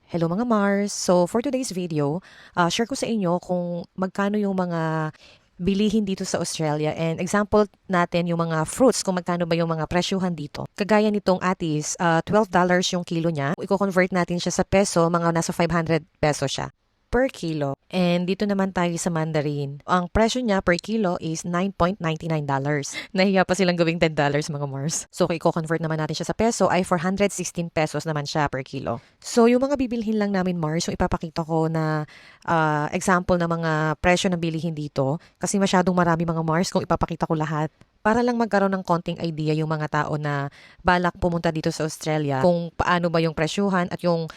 Hello mga Mars! So for today's video, share ko sa inyo kung magkano yung mga bilihin dito sa Australia and example natin yung mga fruits kung magkano ba yung mga presyuhan dito. Kagaya nitong atis, $12 yung kilo niya. Kung i-convert natin siya sa peso, mga nasa 500 peso siya per kilo. And dito naman tayo sa mandarin. Ang presyo niya per kilo is $9.99. Nahiya pa silang gawing $10 mga Mars. So kung i-convert naman natin siya sa peso ay 416 pesos naman siya per kilo. So yung mga bibilhin lang namin Mars, yung ipapakita ko na example ng mga presyo ng bilihin dito kasi masyadong marami mga Mars kung ipapakita ko lahat. Para lang magkaroon ng konting idea yung mga tao na balak pumunta dito sa Australia kung paano ba yung presyuhan at yung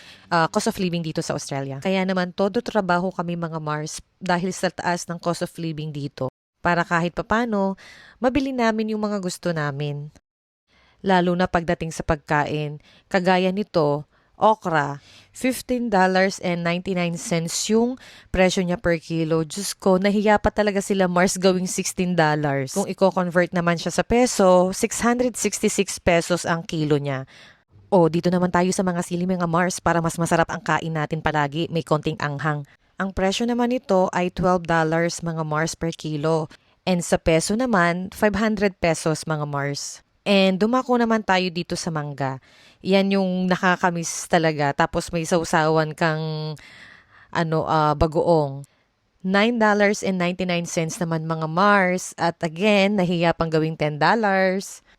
cost of living dito sa Australia. Kaya naman todo trabaho kami mga Mars dahil sa taas ng cost of living dito para kahit papano mabili namin yung mga gusto namin. Lalo na pagdating sa pagkain, kagaya nito, okra, $15.99 yung presyo niya per kilo. Diyos ko, nahiya pa talaga sila Mars gawing $16. Kung i-convert naman siya sa peso, 666 pesos ang kilo niya. O, dito naman tayo sa mga sili mga Mars para mas masarap ang kain natin palagi, may konting anghang. Ang presyo naman nito ay $12 mga Mars per kilo. And sa peso naman, 500 pesos mga Mars. And dumako naman tayo dito sa mangga. Yan yung nakakamiss talaga. Tapos may sausawan kang bagoong. $9.99 naman mga Mars. At again, nahiya pang gawing $10.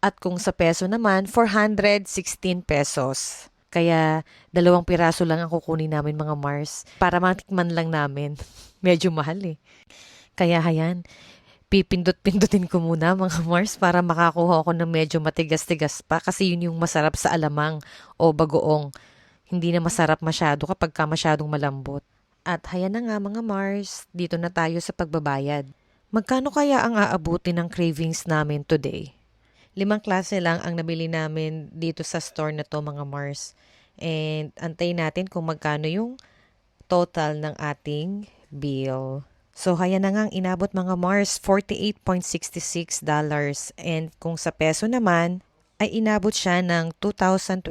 At kung sa peso naman, 416 pesos. Kaya 2 piraso lang ang kukunin namin mga Mars. Para matikman lang namin. Medyo mahal eh. Kaya hayan, pipindot-pindutin ko muna mga Mars para makakuha ko ng medyo matigas-tigas pa kasi yun yung masarap sa alamang o bagoong. Hindi na masarap masyado kapag masyadong malambot. At hayan na nga mga Mars, dito na tayo sa pagbabayad. Magkano kaya ang aabutin ng cravings namin today? 5 klase lang ang nabili namin dito sa store na to mga Mars. And antayin natin kung magkano yung total ng ating bill. So, haya na nga ang inabot mga Mars, $48.66. And kung sa peso naman, ay inabot siya ng 2,026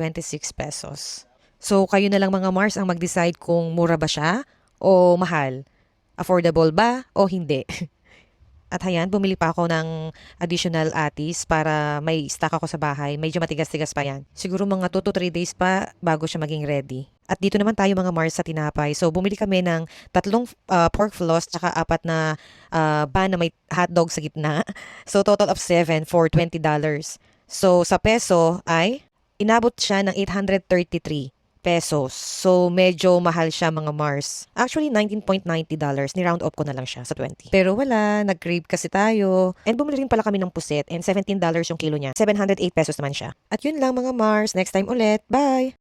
pesos. So, kayo na lang mga Mars ang mag-decide kung mura ba siya o mahal. Affordable ba o hindi. At hayan, bumili pa ako ng additional atis para may stock ako sa bahay. Medyo matigas-tigas pa yan. Siguro mga 2 to 3 days pa bago siya maging ready. At dito naman tayo mga Mars sa tinapay. So bumili kami ng 3 pork floss tsaka 4 na ban na may hotdog sa gitna. So total of 7 for $20. So sa peso ay inabot siya ng 833 pesos. So, medyo mahal siya mga Mars. Actually, $19.90. Ni-round up ko na lang siya sa 20. Pero wala, nag-crave kasi tayo. And bumili rin pala kami ng puset and $17 yung kilo niya. 708 pesos naman siya. At yun lang mga Mars. Next time ulit. Bye!